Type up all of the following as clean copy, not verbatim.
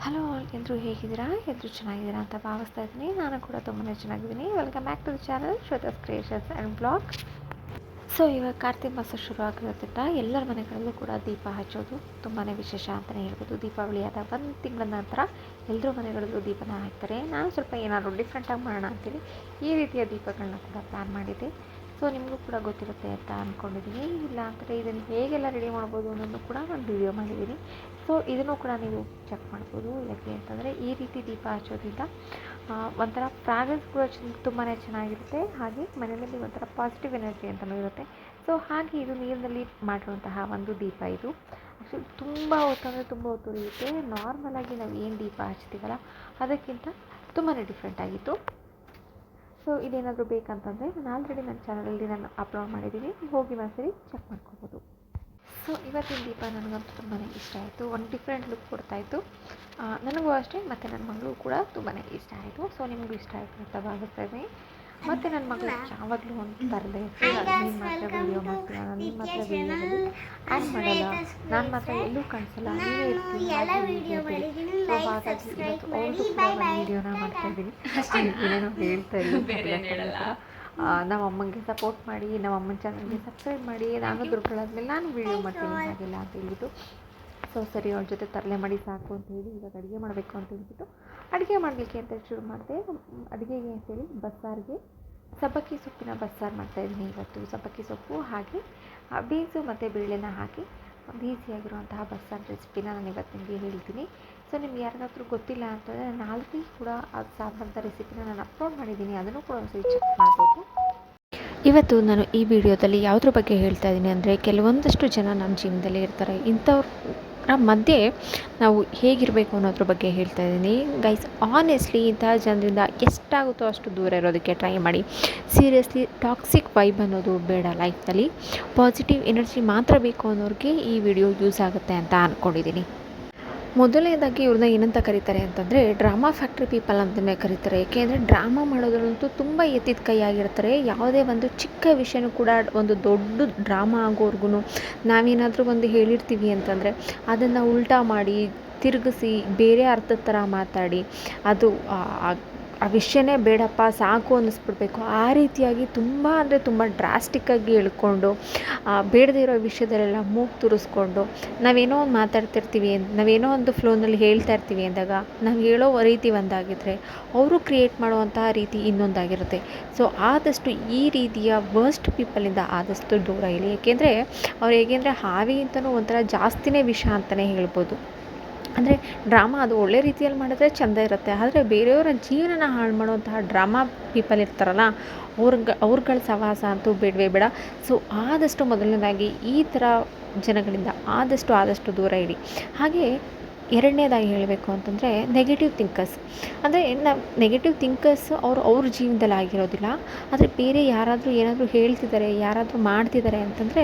Hello ಎಲ್ಲರೂ ಹೇಗಿದ್ದೀರಾ? ಎಲ್ಲರೂ ಚೆನ್ನಾಗಿದ್ದೀರಾ ಅಂತ ಭಾವಿಸ್ತಾ ಇದ್ದೀನಿ. ನಾನು ಕೂಡ ತುಂಬಾ ಚೆನ್ನಾಗಿದ್ದೀನಿ. Welcome back to the channel Shweta's creations and blog. So ಇವಾಗ ಕಾರ್ತಿಕ ಮಾಸ ಶುರು ಆಗಿರೋದ್ರಿಂದ ಎಲ್ಲರ ಮನೆಗಳಲ್ಲೂ ಕೂಡ ದೀಪ ಹಚ್ಚೋದು ತುಂಬಾ ವಿಶೇಷ ಅಂತಲೇ ಹೇಳ್ಬೋದು. ದೀಪಾವಳಿ ಆದ ಒಂದು ತಿಂಗಳ ನಂತರ ಎಲ್ಲರೂ ಮನೆಗಳಲ್ಲೂ ದೀಪನ ಹಾಕ್ತಾರೆ. ನಾನು ಸ್ವಲ್ಪ ಏನಾದರೂ ಡಿಫ್ರೆಂಟಾಗಿ ಮಾಡೋಣ ಅಂತೇಳಿ ಈ ರೀತಿಯ ದೀಪಗಳನ್ನ ಕೂಡ ಪ್ಲ್ಯಾನ್ ಮಾಡಿದ್ದೆ. ಸೊ ನಿಮಗೂ ಕೂಡ ಗೊತ್ತಿರುತ್ತೆ ಅಂತ ಅಂದ್ಕೊಂಡಿದ್ದೀನಿ. ಇಲ್ಲ ಅಂದರೆ ಇದನ್ನು ಹೇಗೆಲ್ಲ ರೆಡಿ ಮಾಡ್ಬೋದು ಅನ್ನೋದು ಕೂಡ ನಾನು ವೀಡಿಯೋ ಮಾಡಿದ್ದೀನಿ. ಸೊ ಇದನ್ನು ಕೂಡ ನೀವು ಚೆಕ್ ಮಾಡ್ಬೋದು. ಯಾಕೆ ಅಂತಂದರೆ ಈ ರೀತಿ ದೀಪ ಹಚ್ಚೋದ್ರಿಂದ ಒಂಥರ ಫ್ರಾಗ್ರೆನ್ಸ್ ಕೂಡ ತುಂಬಾ ಚೆನ್ನಾಗಿರುತ್ತೆ. ಹಾಗೆ ಮನೆಯಲ್ಲಿ ಒಂಥರ ಪಾಸಿಟಿವ್ ಎನರ್ಜಿ ಅಂತಲೂ ಇರುತ್ತೆ. ಸೊ ಹಾಗೆ ಇದು ನೀರಿನಲ್ಲಿ ಮಾಡಿರುವಂತಹ ಒಂದು ದೀಪ ಇದು. ಆ್ಯಕ್ಚುಲಿ ತುಂಬ ಹೊತ್ತು ಅಂದರೆ ತುಂಬ ಹೊತ್ತು ಉರಿಯುತ್ತೆ. ನಾರ್ಮಲಾಗಿ ನಾವು ಏನು ದೀಪ ಹಚ್ತೀವಲ್ಲ ಅದಕ್ಕಿಂತ ತುಂಬಾ ಡಿಫ್ರೆಂಟ್ ಆಗಿತ್ತು. ಸೊ ಇದೇನಾದರೂ ಬೇಕಂತಂದರೆ ನಾನು ಆಲ್ರೆಡಿ ನನ್ನ ಚಾನಲಲ್ಲಿ ನಾನು ಅಪ್ಲೋಡ್ ಮಾಡಿದ್ದೀನಿ, ಹೋಗಿ ಒಂದ್ಸರಿ ಚೆಕ್ ಮಾಡ್ಕೊಬೋದು. ಸೊ ಇವತ್ತಿನ ದೀಪ ನನಗಂತೂ ತುಂಬಾ ಇಷ್ಟ ಆಯಿತು. ಒಂದು ಡಿಫ್ರೆಂಟ್ ಲುಕ್ ಕೊಡ್ತಾಯಿತ್ತು. ನನಗೂ ಅಷ್ಟೇ ಮತ್ತು ನನ್ನ ಮಗಳು ಕೂಡ ತುಂಬಾ ಇಷ್ಟ ಆಯಿತು. ಸೊ ನಿಮಗೂ ಇಷ್ಟ ಆಯಿತು ಅಂತ ಭಾವಿಸ್ತಾ ಇದ್ದೀನಿ. ಮತ್ತು ನನ್ನ ಮಗಳು ಯಾವಾಗಲೂ ಒಂದು ಥರದೇ ನೀನು ಮಾತ್ರ ವೀಡಿಯೋ ಮಾಡ್ತೀಯ, ನೀನು ಮಾತ್ರ ವೀಡಿಯೋದಲ್ಲಿ ಆ್ಯಡ್ ಮಾಡಲ್ಲ, ನಾನು ಮಾತ್ರ ಎಲ್ಲೂ ಕಾಣಿಸಲ್ಲ, ನೀವೇ ಇರ್ತೀನಿ. ಸೊ ಹಾಗಾಗಿ ಇವತ್ತು ಅವ್ರದ್ದು ಕೂಡ ಒಂದು ವೀಡಿಯೋನ ಮಾಡ್ತಾಯಿದ್ದೀನಿ. ಏನೇನೋ ಹೇಳ್ತಾ ಇದ್ದೀನಿ. ನಮ್ಮ ಅಮ್ಮಂಗೆ ಸಪೋರ್ಟ್ ಮಾಡಿ, ನಮ್ಮ ಅಮ್ಮನ ಚಾನಲ್ಗೆ ಸಬ್ಸ್ಕ್ರೈಬ್ ಮಾಡಿ, ನಾನು ದುರ್ಗಳಾದ್ಮೇಲೆ ನಾನು ವೀಡಿಯೋ ಮಾಡ್ತೀನಿ ಹಾಗೆಲ್ಲ ಅಂತ ಹೇಳ್ಬಿಟ್ಟು. ಸೊ ಸರಿ ಅವ್ರ ಜೊತೆ ತರಲೆ ಮಾಡಿ ಸಾಕು ಅಂತ ಹೇಳಿ ಇವಾಗ ಅಡುಗೆ ಮಾಡಬೇಕು ಅಂತ ಹೇಳ್ಬಿಟ್ಟು ಅಡುಗೆ ಮಾಡಲಿಕ್ಕೆ ಅಂತ ಶುರು ಮಾಡಿದೆ. ಅಡುಗೆಗೆ ಅಂತೇಳಿ ಬಸ್ಸಾರಿಗೆ ಸಬ್ಬಕ್ಕಿ ಸೊಪ್ಪಿನ ಬಸ್ಸಾರು ಮಾಡ್ತಾಯಿದ್ದೀನಿ ಇವತ್ತು. ಸಬ್ಬಕ್ಕಿ ಸೊಪ್ಪು ಹಾಗೆ ಬೀನ್ಸು ಮತ್ತು ಬೇಳೆನ ಹಾಕಿ ಒಂದು ಈಸಿಯಾಗಿರುವಂತಹ ಬಸ್ಸಾರು ರೆಸಿಪಿನ ನಾನು ಇವತ್ತು ನಿಮಗೆ ಹೇಳ್ತೀನಿ. ಸೊ ನಿಮ್ಗೆ ಯಾರಿಗಾದ್ರೂ ಗೊತ್ತಿಲ್ಲ ಅಂತಂದರೆ ನಾನು ಆಲ್ರೆಡಿ ಕೂಡ ಅದು ಸಾಂಬಾರ್ದ ರೆಸಿಪಿನ ನಾನು ಅಪ್ಲೋಡ್ ಮಾಡಿದ್ದೀನಿ, ಅದನ್ನು ಕೂಡ ಒಂದ್ಸರಿ ಚೆಕ್ ಮಾಡ್ಬೋದು. ಇವತ್ತು ನಾನು ಈ ವಿಡಿಯೋದಲ್ಲಿ ಯಾವುದ್ರ ಬಗ್ಗೆ ಹೇಳ್ತಾ ಇದ್ದೀನಿ ಅಂದರೆ, ಕೆಲವೊಂದಷ್ಟು ಜನ ನಮ್ಮ ಜೀವನದಲ್ಲಿ ಇರ್ತಾರೆ. ಇಂಥವ್ರ ಮಧ್ಯೆ ನಾವು ಹೇಗಿರಬೇಕು ಅನ್ನೋದ್ರ ಬಗ್ಗೆ ಹೇಳ್ತಾ ಇದ್ದೀನಿ ಗೈಸ್. ಆನೆಸ್ಟ್ಲಿ ಇಂತಹ ಜನರಿಂದ ಎಷ್ಟಾಗುತ್ತೋ ಅಷ್ಟು ದೂರ ಇರೋದಕ್ಕೆ ಟ್ರೈ ಮಾಡಿ. ಸೀರಿಯಸ್ಲಿ ಟಾಕ್ಸಿಕ್ ವೈಬ್ ಅನ್ನೋದು ಬೇಡ ಲೈಫ್ನಲ್ಲಿ. ಪಾಸಿಟಿವ್ ಎನರ್ಜಿ ಮಾತ್ರ ಬೇಕು ಅನ್ನೋರಿಗೆ ಈ ವಿಡಿಯೋ ಯೂಸ್ ಆಗುತ್ತೆ ಅಂತ ಅಂದ್ಕೊಂಡಿದ್ದೀನಿ. ಮೊದಲನೇದಾಗಿ ಇವ್ರನ್ನ ಏನಂತ ಕರೀತಾರೆ ಅಂತಂದರೆ ಡ್ರಾಮಾ ಫ್ಯಾಕ್ಟ್ರಿ ಪೀಪಲ್ ಅಂತಲೇ ಕರೀತಾರೆ. ಏಕೆಂದರೆ ಡ್ರಾಮಾ ಮಾಡೋದ್ರಂತೂ ತುಂಬ ಎತ್ತಿದ ಕೈಯಾಗಿರ್ತಾರೆ. ಯಾವುದೇ ಒಂದು ಚಿಕ್ಕ ವಿಷಯನೂ ಕೂಡ ಒಂದು ದೊಡ್ಡ ಡ್ರಾಮಾ ಆಗೋರ್ಗು ನಾವೇನಾದರೂ ಒಂದು ಹೇಳಿರ್ತೀವಿ ಅಂತಂದರೆ ಅದನ್ನು ಉಲ್ಟಾ ಮಾಡಿ ತಿರುಗಿಸಿ ಬೇರೆ ಅರ್ಥದ ಥರ ಮಾತಾಡಿ ಅದು ಆ ವಿಷಯನೇ ಬೇಡಪ್ಪ ಸಾಕು ಅನ್ನಿಸ್ಬಿಡ್ಬೇಕು. ಆ ರೀತಿಯಾಗಿ ತುಂಬ ಅಂದರೆ ತುಂಬ ಡ್ರಾಸ್ಟಿಕ್ಕಾಗಿ ಹೇಳ್ಕೊಂಡು ಬೇಡದೇ ಇರೋ ವಿಷಯದಲ್ಲೆಲ್ಲ ಮೂಗು ತುರಿಸ್ಕೊಂಡು ನಾವೇನೋ ಒಂದು ಮಾತಾಡ್ತಿರ್ತೀವಿ, ನಾವೇನೋ ಒಂದು ಫ್ಲೋನಲ್ಲಿ ಹೇಳ್ತಾ ಇರ್ತೀವಿ ಅಂದಾಗ ನಾವು ಹೇಳೋ ರೀತಿ ಒಂದಾಗಿದ್ದರೆ ಅವರು ಕ್ರಿಯೇಟ್ ಮಾಡುವಂತಹ ರೀತಿ ಇನ್ನೊಂದಾಗಿರುತ್ತೆ. ಸೊ ಆದಷ್ಟು ಈ ರೀತಿಯ ವರ್ಸ್ಟ್ ಪೀಪಲಿಂದ ಆದಷ್ಟು ದೂರ ಇರಿ. ಏಕೆಂದರೆ ಅವ್ರು ಹೇಗೆಂದರೆ ಹಾವಿಗಿಂತಲೂ ಒಂಥರ ಜಾಸ್ತಿನೇ ವಿಷ ಅಂತಲೇ ಹೇಳ್ಬೋದು. ಅಂದರೆ ಡ್ರಾಮಾ ಅದು ಒಳ್ಳೆ ರೀತಿಯಲ್ಲಿ ಮಾಡಿದ್ರೆ ಚೆಂದ ಇರುತ್ತೆ. ಆದರೆ ಬೇರೆಯವರ ಜೀವನನ ಹಾಳು ಮಾಡುವಂತಹ ಡ್ರಾಮಾ ಪೀಪಲ್ ಇರ್ತಾರಲ್ಲ ಅವ್ರುಗಳ ಸಹವಾಸ ಅಂತೂ ಬೇಡವೇ ಬೇಡ. ಸೊ ಆದಷ್ಟು ಮೊದಲನೇದಾಗಿ ಈ ಥರ ಜನಗಳಿಂದ ಆದಷ್ಟು ದೂರ ಇಡಿ. ಹಾಗೆ ಎರಡನೇದಾಗಿ ಹೇಳಬೇಕು ಅಂತಂದರೆ ನೆಗೆಟಿವ್ ಥಿಂಕರ್ಸ್. ಅಂದರೆ ನಾವು ನೆಗೆಟಿವ್ ಥಿಂಕರ್ಸ್ ಅವ್ರ ಜೀವನದಲ್ಲಿ ಆಗಿರೋದಿಲ್ಲ, ಆದರೆ ಬೇರೆ ಯಾರಾದರೂ ಏನಾದರೂ ಹೇಳ್ತಿದ್ದಾರೆ, ಯಾರಾದರೂ ಮಾಡ್ತಿದ್ದಾರೆ ಅಂತಂದರೆ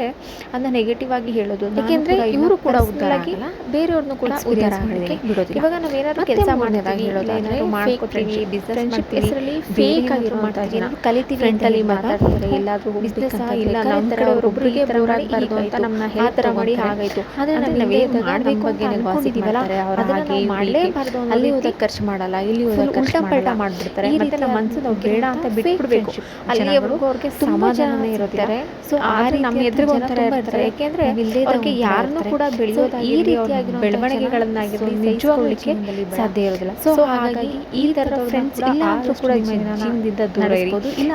ಅದನ್ನ ನೆಗೆಟಿವ್ ಆಗಿ ಹೇಳೋದು. ಏಕೆಂದರೆ ಇವರು ಕೂಡ ಉದ್ದಾರಾಗಿ ಬೇರೆಯವ್ರನ್ನೂ ಕೂಡ ಉದ್ದಾರ ಮಾಡಲಿಕ್ಕೆ ಬಿಡೋದಿಲ್ಲ. ಇವಾಗ ನಾವೇನಾದರೂ ಕೆಲಸ ಮಾಡೋದಾಗಿ ಹೇಳೋದಾದರೆ ಮಾಡ್ಕೊತೀವಿ, ಬಿಸ್ನೆಸ್ ಮಾಡ್ತೀವಿ, ಫೇಕ್ ಆಗಿರುವಂಥದ್ದು ಏನಾದರೂ ಕಲಿತೀವಿ, ಫ್ರೆಂಡಲ್ಲಿ ಮಾತಾಡ್ತಾರೆ, ಎಲ್ಲಾದರೂ ಬಿಸ್ನೆಸ್ ಇಲ್ಲ ನಮ್ಮ ಕಡೆಯವರೊಬ್ಬರಿಗೆ ಬರಬಾರ್ದು ಅಂತ ನಮ್ಮನ್ನ ಆ ಥರ ಮಾಡಿ ಹಾಗಾಯಿತು. ಆದರೆ ನಾವೇ ಮಾಡಬೇಕು ಬಗ್ಗೆ ಅನ್ಕೊಂಡಿದ್ದೀವಲ್ಲ ಅದನ್ನು ಮಾಡಲೇಬಾರ್ದು. ಅಲ್ಲಿ ಹೋದಾಗ ಖರ್ಚು ಮಾಡಲ್ಲ, ಇಲ್ಲಿ ಹೋದಾಗ ಉಲ್ಟಾ ಪಲ್ಟಾ ಮಾಡಿಬಿಡ್ತಾರೆ. ಮತ್ತು ನಮ್ಮ ಮನಸ್ಸು ನಾವು ಬೇಡ ಅಂತ ಬಿಟ್ಬಿಡ್ಬೇಕು. ಅಲ್ಲಿವರೆಗೂ ಅವ್ರಿಗೆ ಸಮಾಧಾನನೇ ಇರುತ್ತಾರೆ. ಸೊ ಆದರೆ ನಮ್ಮ ಎದುರು ಒಂಥರ ಇರ್ತಾರೆ. ಯಾಕೆಂದರೆ ಅವ್ರಿಗೆ ಯಾರನ್ನೂ ಕೂಡ ಬೆಳೆಯೋದಾಗಿ ಈ ರೀತಿಯಾಗಿ ಬೆಳವಣಿಗೆಗಳನ್ನಾಗಿರಲಿ ನಿಜವಾಗ್ಲಿಕ್ಕೆ ಸಾಧ್ಯ ಇರೋದಿಲ್ಲ. ಸೊ ಹಾಗಾಗಿ ಈ ಥರದ ಫ್ರೆಂಡ್ಸ್ ಇಲ್ಲ ಅಂದರೂ ಕೂಡ ಜೀವನದಿಂದ ದೂರ ಇರ್ಬೋದು. ಇಲ್ಲ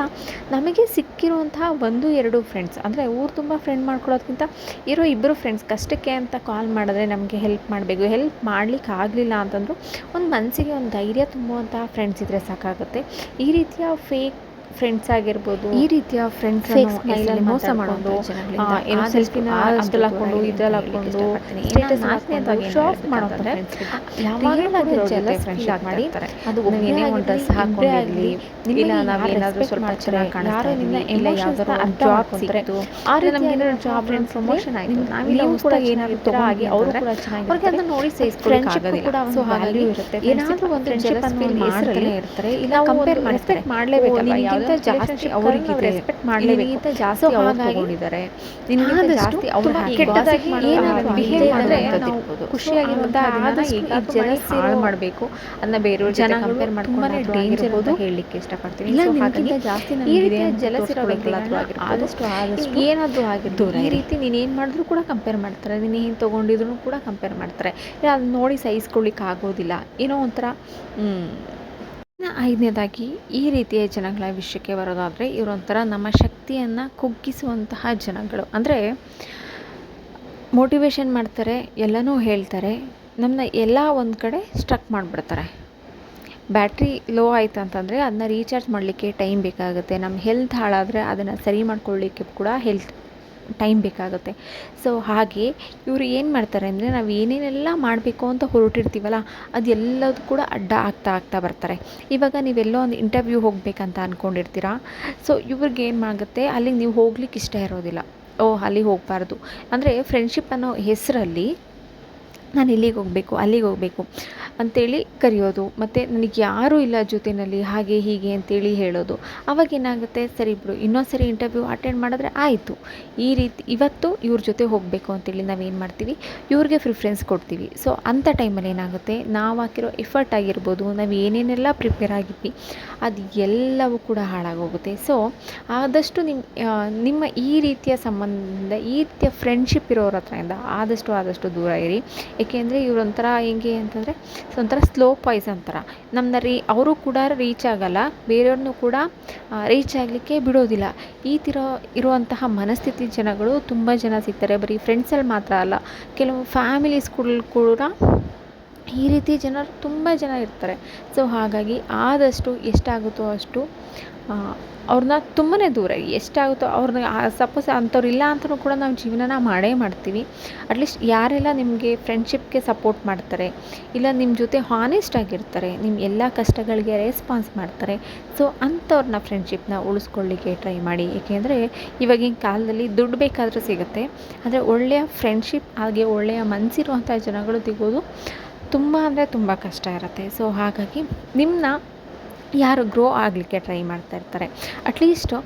ನಮಗೆ ಸಿಕ್ಕಿರುವಂತಹ 1-2 ಫ್ರೆಂಡ್ಸ್ ಅಂದರೆ ಊರು ತುಂಬ ಫ್ರೆಂಡ್ ಮಾಡ್ಕೊಳ್ಳೋದಕ್ಕಿಂತ ಇರೋ 2 ಫ್ರೆಂಡ್ಸ್ ಕಷ್ಟಕ್ಕೆ ಅಂತ ಕಾಲ್ ಮಾಡಿದ್ರೆ ನಮಗೆ ಹೆಲ್ಪ್ ಮಾಡಬೇಕು. ಹೆಲ್ಪ್ ಮಾಡಲಿಕ್ಕೆ ಆಗಲಿಲ್ಲ ಅಂತಂದರೂ ಒಂದು ಮನಸ್ಸಿಗೆ ಒಂದು ಧೈರ್ಯ ತುಂಬುವಂತಹ ಫ್ರೆಂಡ್ಸ್ ಇದ್ದರೆ ಸಾಕಾಗುತ್ತೆ. ಈ ರೀತಿಯ ಫೇಕ್ ಫ್ರೆಂಡ್ಸ್ ಆಗಿರ್ಬೋದು, ಈ ರೀತಿಯ ಫ್ರೆಂಡ್ಸ್ ಸ್ಮೈಲಲ್ಲಿ ಮೋಸ ಮಾಡೋದು, ಏನೋ ಸೆಲ್ಫಿನ ಅದ್ರಲ್ಲಿ ಹಾಕ್ಕೊಂಡು ಇದ್ರಲ್ಲಿ ಹಾಕ್ಕೊಂಡು ಸ್ಟೇಟಸ್ ಹಾಕ್ಕೊಂಡು ಶೋ ಆಫ್ ಮಾಡೋದ್ರೆ ಯಾವಾಗಲೂ ಜೆಲಸ್ ಫೀಲ್ ಮಾಡಿ ಅದು ಏನೇ ಒಂದು ಡ್ರೆಸ್ ಹಾಕೊಂಡಿರಲಿ, ಇಲ್ಲ ನಾವೇನಾದರೂ ಸ್ವಲ್ಪ ಚೆನ್ನಾಗಿ ಕಾಣಿಸ್ತಾ ಇಲ್ಲ ಯಾವ್ದಾದ್ರು ಜಾಬ್ ಸಿಕ್ತು, ಆದರೆ ನಮಗೇನಾದ್ರು ಜಾಬ್ ಪ್ರಮೋಷನ್ ಆಯಿತು, ನಾವು ಕೂಡ ಏನಾದ್ರು ಆಗಿ ಅವರು ಕೂಡ ಚೆನ್ನಾಗಿ ಅವ್ರಿಗೆ ಅದನ್ನ ನೋಡಿ ಸಹಿಸ್ಕೊಳ್ಳೋಕ್ಕಾಗೋದಿಲ್ಲ. ಸೊ ಹಾಗಾಗಿ ಏನಾದರೂ ಒಂದು ಜೆಲಸ್ ಫೀಲ್ ಮಾಡ್ತಾನೆ ಇರ್ತಾರೆ. ಇಲ್ಲ ಕಂಪೇರ್ ಮಾಡ್ತಾರೆ, ಮಾಡಲೇಬೇಕಲ್ಲ ನಿನಗಿಂತ ಜಾಸ್ತಿ ಅವರಿಗೆ ರೆಸ್ಪೆಕ್ಟ್ ಮಾಡಲೇಬೇಕು, ಜಾಸ್ತಿ ಅವ್ರು ತಗೊಂಡಿದ್ದಾರೆ, ನಿನಗಿಂತ ಜಾಸ್ತಿ ಅವ್ರು ಕೆಟ್ಟದಾಗಿ ಬಿಹೇವ್ ಮಾಡಿದ್ರೆ ನಾವು ಖುಷಿಯಾಗಿರುವಂಥ ಜಲಸಿ ಹಾಳು ಮಾಡಬೇಕು ಅದನ್ನ ಬೇರೆಯವ್ರ ಜನ ಕಂಪೇರ್ ಮಾಡ್ಕೊಂಡು ಡೇಂಜರ್ ಅಂತ ಹೇಳಲಿಕ್ಕೆ ಇಷ್ಟಪಡ್ತೀನಿ. ಇಲ್ಲ ನಿನಗಿಂತ ಜಾಸ್ತಿ ಈ ರೀತಿಯ ಜಲಸಿರೋ ಆದಷ್ಟು ಏನಾದರೂ ಆಗಿರ್ಬೋದು ಈ ರೀತಿ ನೀನೇನು ಮಾಡಿದ್ರು ಕೂಡ ಕಂಪೇರ್ ಮಾಡ್ತಾರೆ, ನೀನು ಏನು ತೊಗೊಂಡಿದ್ರು ಕೂಡ ಕಂಪೇರ್ ಮಾಡ್ತಾರೆ, ಅದು ನೋಡಿ ಸಹಿಸ್ಕೊಳ್ಳಿಕ್ಕೆ ಆಗೋದಿಲ್ಲ, ಏನೋ ಒಂಥರ. ಐದನೇದಾಗಿ ಈ ರೀತಿಯ ಜನಗಳ ವಿಷಯಕ್ಕೆ ಬರೋದಾದರೆ ಇವರೊಂಥರ ನಮ್ಮ ಶಕ್ತಿಯನ್ನು ಕುಗ್ಗಿಸುವಂತಹ ಜನಗಳು. ಅಂದರೆ ಮೋಟಿವೇಶನ್ ಮಾಡ್ತಾರೆ, ಎಲ್ಲನೂ ಹೇಳ್ತಾರೆ, ನಮ್ಮನ್ನ ಎಲ್ಲ ಒಂದು ಕಡೆ ಸ್ಟ್ರಕ್ ಮಾಡಿಬಿಡ್ತಾರೆ. ಬ್ಯಾಟ್ರಿ ಲೋ ಆಯಿತು ಅಂತಂದರೆ ಅದನ್ನ ರೀಚಾರ್ಜ್ ಮಾಡಲಿಕ್ಕೆ ಟೈಮ್ ಬೇಕಾಗುತ್ತೆ, ನಮ್ಮ ಹೆಲ್ತ್ ಹಾಳಾದರೆ ಅದನ್ನು ಸರಿ ಮಾಡ್ಕೊಳ್ಳಿಕ್ಕೆ ಕೂಡ ಟೈಮ್ ಬೇಕಾಗುತ್ತೆ. ಸೊ ಹಾಗೆ ಇವರು ಏನು ಮಾಡ್ತಾರೆ ಅಂದರೆ ನಾವು ಏನೇನೆಲ್ಲ ಮಾಡಬೇಕು ಅಂತ ಹೊರಟಿರ್ತೀವಲ್ಲ ಅದೆಲ್ಲದೂ ಕೂಡ ಅಡ್ಡ ಆಗ್ತಾ ಬರ್ತಾರೆ. ಇವಾಗ ನೀವೆಲ್ಲೋ ಒಂದು ಇಂಟರ್ವ್ಯೂ ಹೋಗಬೇಕಂತ ಅಂದ್ಕೊಂಡಿರ್ತೀರಾ. ಸೊ ಇವ್ರಿಗೆ ಏನಾಗುತ್ತೆ, ಅಲ್ಲಿಗೆ ನೀವು ಹೋಗ್ಲಿಕ್ಕೆ ಇಷ್ಟ ಇರೋದಿಲ್ಲ. ಅಲ್ಲಿಗೆ ಹೋಗಬಾರ್ದು ಅಂದರೆ ಫ್ರೆಂಡ್ಶಿಪ್ ಅನ್ನೋ ಹೆಸರಲ್ಲಿ ನಾನು ಇಲ್ಲಿಗೆ ಹೋಗಬೇಕು ಅಂಥೇಳಿ ಕರೆಯೋದು, ಮತ್ತು ನನಗೆ ಯಾರೂ ಇಲ್ಲ ಜೊತೆಯಲ್ಲಿ ಹಾಗೆ ಹೀಗೆ ಅಂತೇಳಿ ಹೇಳೋದು. ಅವಾಗೇನಾಗುತ್ತೆ, ಸರಿ ಬಿಡು ಇನ್ನೊಂದು ಸರಿ ಇಂಟರ್ವ್ಯೂ ಅಟೆಂಡ್ ಮಾಡಿದ್ರೆ ಆಯಿತು, ಈ ರೀತಿ ಇವತ್ತು ಇವ್ರ ಜೊತೆ ಹೋಗಬೇಕು ಅಂತೇಳಿ ನಾವೇನು ಮಾಡ್ತೀವಿ, ಇವ್ರಿಗೆ ಪ್ರಿಫರೆನ್ಸ್ ಕೊಡ್ತೀವಿ. ಸೊ ಅಂಥ ಟೈಮಲ್ಲಿ ಏನಾಗುತ್ತೆ, ನಾವು ಹಾಕಿರೋ ಎಫರ್ಟ್ ಆಗಿರ್ಬೋದು, ನಾವು ಏನೇನೆಲ್ಲ ಪ್ರಿಪೇರ್ ಆಗಿದ್ವಿ ಅದು ಎಲ್ಲವೂ ಕೂಡ ಹಾಳಾಗೋಗುತ್ತೆ. ಸೊ ಆದಷ್ಟು ನಿಮ್ಮ ಈ ರೀತಿಯ ಸಂಬಂಧದಿಂದ ಈ ರೀತಿಯ ಫ್ರೆಂಡ್ಶಿಪ್ ಇರೋರ ಹತ್ರದಿಂದ ಆದಷ್ಟು ದೂರ ಇರಿ. ಏಕೆಂದರೆ ಇವರೊಂಥರ ಹೆಂಗೆ ಅಂತಂದರೆ ಒಂಥರ ಸ್ಲೋ ಪಾಯ್ಸನ್ ಥರ, ನಮ್ಮನ್ನ ಅವರು ಕೂಡ ರೀಚ್ ಆಗಲ್ಲ, ಬೇರೆಯವ್ರನ್ನೂ ಕೂಡ ರೀಚ್ ಆಗಲಿಕ್ಕೆ ಬಿಡೋದಿಲ್ಲ. ಈ ಥರ ಇರುವಂತಹ ಮನಸ್ಥಿತಿ ಜನಗಳು ತುಂಬ ಜನ ಸಿಗ್ತಾರೆ. ಬರೀ ಫ್ರೆಂಡ್ಸಲ್ಲಿ ಮಾತ್ರ ಅಲ್ಲ, ಕೆಲವು ಫ್ಯಾಮಿಲೀಸ್ಗಳು ಕೂಡ ಈ ರೀತಿ ಜನರು ತುಂಬ ಜನ ಇರ್ತಾರೆ. ಸೊ ಹಾಗಾಗಿ ಆದಷ್ಟು ಎಷ್ಟಾಗುತ್ತೋ ಅಷ್ಟು ಅವ್ರನ್ನ ತುಂಬಾ ದೂರ ಎಷ್ಟಾಗುತ್ತೋ ಅವ್ರನ್ನ ಸಪೋಸ್ ಅಂಥವ್ರು ಇಲ್ಲ ಅಂತಲೂ ಕೂಡ ನಾವು ಜೀವನನ ಮಾಡ್ತೀವಿ. ಅಟ್ಲೀಸ್ಟ್ ಯಾರೆಲ್ಲ ನಿಮಗೆ ಫ್ರೆಂಡ್ಶಿಪ್ಗೆ ಸಪೋರ್ಟ್ ಮಾಡ್ತಾರೆ, ಇಲ್ಲ ನಿಮ್ಮ ಜೊತೆ ಹಾನೆಸ್ಟ್ ಆಗಿರ್ತಾರೆ, ನಿಮ್ಮ ಎಲ್ಲ ಕಷ್ಟಗಳಿಗೆ ರೆಸ್ಪಾನ್ಸ್ ಮಾಡ್ತಾರೆ, ಸೊ ಅಂಥವ್ರನ್ನ ಫ್ರೆಂಡ್ಶಿಪ್ನ ಉಳಿಸ್ಕೊಳ್ಳಿಕ್ಕೆ ಟ್ರೈ ಮಾಡಿ. ಏಕೆಂದರೆ ಇವಾಗಿನ ಕಾಲದಲ್ಲಿ ದುಡ್ಡು ಬೇಕಾದರೂ ಸಿಗುತ್ತೆ, ಆದರೆ ಒಳ್ಳೆಯ ಫ್ರೆಂಡ್ಶಿಪ್ ಹಾಗೆ ಒಳ್ಳೆಯ ಮನಸ್ಸಿರುವಂಥ ಜನಗಳು ಸಿಗೋದು ತುಂಬ ಕಷ್ಟ ಇರುತ್ತೆ. ಸೊ ಹಾಗಾಗಿ ನಿಮ್ಮನ್ನ ಯಾರು ಗ್ರೋ ಆಗಲಿಕ್ಕೆ ಟ್ರೈ ಮಾಡ್ತಾ ಇರ್ತಾರೆ, ಅಟ್ಲೀಸ್ಟು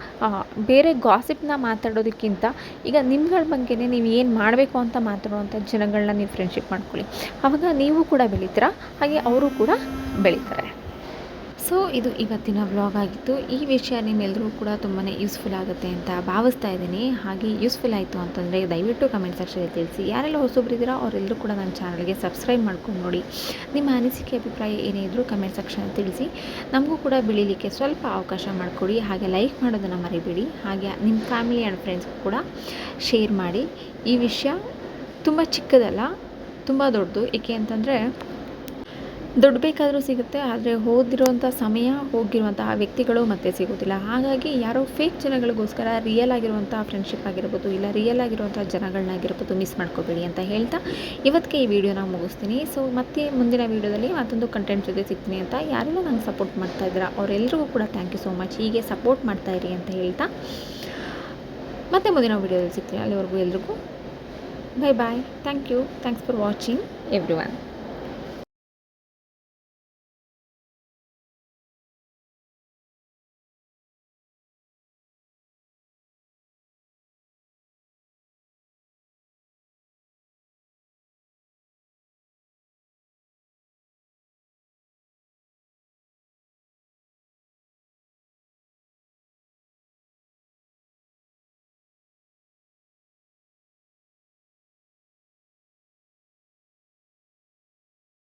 ಬೇರೆ ಗಾಸಿಪ್ನ ಮಾತಾಡೋದಕ್ಕಿಂತ ಈಗ ನಿಮ್ಗಳ ಬಗ್ಗೆನೇ ನೀವು ಏನು ಮಾಡಬೇಕು ಅಂತ ಮಾತಾಡುವಂಥ ಜನಗಳನ್ನ ನೀವು ಫ್ರೆಂಡ್ಶಿಪ್ ಮಾಡ್ಕೊಳ್ಳಿ. ಆವಾಗ ನೀವು ಕೂಡ ಬೆಳೀತೀರ, ಹಾಗೆ ಅವರು ಕೂಡ ಬೆಳೀತಾರೆ. ಸೊ ಇದು ಇವತ್ತಿನ ವ್ಲಾಗ್ ಆಗಿತ್ತು. ಈ ವಿಷಯ ನಿಮ್ಮೆಲ್ಲರೂ ಕೂಡ ತುಂಬಾ ಯೂಸ್ಫುಲ್ ಆಗುತ್ತೆ ಅಂತ ಭಾವಿಸ್ತಾ ಇದ್ದೀನಿ. ಹಾಗೆ ಯೂಸ್ಫುಲ್ ಆಯಿತು ಅಂತಂದರೆ ದಯವಿಟ್ಟು ಕಮೆಂಟ್ ಸೆಕ್ಷನಲ್ಲಿ ತಿಳಿಸಿ. ಯಾರೆಲ್ಲ ಹೊಸಬ್ರಿದ್ದೀರಾ ಅವರೆಲ್ಲರೂ ಕೂಡ ನನ್ನ ಚಾನಲ್ಗೆ ಸಬ್ಸ್ಕ್ರೈಬ್ ಮಾಡ್ಕೊಂಡು ನೋಡಿ. ನಿಮ್ಮ ಅನಿಸಿಕೆ ಅಭಿಪ್ರಾಯ ಏನೇ ಇದ್ದರೂ ಕಮೆಂಟ್ ಸೆಕ್ಷನಲ್ಲಿ ತಿಳಿಸಿ. ನಮಗೂ ಕೂಡ ಬೆಳೀಲಿಕ್ಕೆ ಸ್ವಲ್ಪ ಅವಕಾಶ ಮಾಡಿಕೊಡಿ. ಹಾಗೆ ಲೈಕ್ ಮಾಡೋದನ್ನು ಮರಿಬೇಡಿ. ಹಾಗೆ ನಿಮ್ಮ ಫ್ಯಾಮಿಲಿ ಆ್ಯಂಡ್ ಫ್ರೆಂಡ್ಸ್ಗೂ ಕೂಡ ಶೇರ್ ಮಾಡಿ. ಈ ವಿಷಯ ತುಂಬ ಚಿಕ್ಕದಲ್ಲ, ತುಂಬ ದೊಡ್ಡದು. ಏಕೆ ಅಂತಂದರೆ ದುಡ್ಡು ಬೇಕಾದರೂ ಸಿಗುತ್ತೆ, ಆದರೆ ಹೋಗಿರುವಂಥ ಸಮಯ, ಹೋಗಿರುವಂತಹ ವ್ಯಕ್ತಿಗಳು ಮತ್ತೆ ಸಿಗೋದಿಲ್ಲ. ಹಾಗಾಗಿ ಯಾರೋ ಫೇಕ್ ಜನಗಳಿಗೋಸ್ಕರ ರಿಯಲ್ ಆಗಿರುವಂಥ ಫ್ರೆಂಡ್ಶಿಪ್ ಆಗಿರ್ಬೋದು, ಇಲ್ಲ ರಿಯಲ್ ಆಗಿರುವಂಥ ಜನಗಳನ್ನಾಗಿರ್ಬೋದು ಮಿಸ್ ಮಾಡ್ಕೋಬೇಡಿ ಅಂತ ಹೇಳ್ತಾ ಇವತ್ತಿಗೆ ಈ ವಿಡಿಯೋನ ಮುಗಿಸ್ತೀನಿ. ಸೊ ಮತ್ತೆ ಮುಂದಿನ ವೀಡಿಯೋದಲ್ಲಿ ಮತ್ತೊಂದು ಕಂಟೆಂಟ್ ಜೊತೆ ಸಿಗ್ತೀನಿ ಅಂತ ಯಾರೆಲ್ಲ ನಂಗೆ ಸಪೋರ್ಟ್ ಮಾಡ್ತಾ ಇದ್ದೀರಾ ಅವರೆಲ್ಲರಿಗೂ ಕೂಡ ಥ್ಯಾಂಕ್ ಯು ಸೋ ಮಚ್. ಹೀಗೆ ಸಪೋರ್ಟ್ ಮಾಡ್ತಾಯಿರಿ ಅಂತ ಹೇಳ್ತಾ ಮತ್ತೆ ಮುಂದಿನ ವೀಡಿಯೋದಲ್ಲಿ ಸಿಗ್ತೀನಿ. ಅಲ್ಲಿವರೆಗೂ ಎಲ್ರಿಗೂ bye. Thank you. Thanks for watching every one.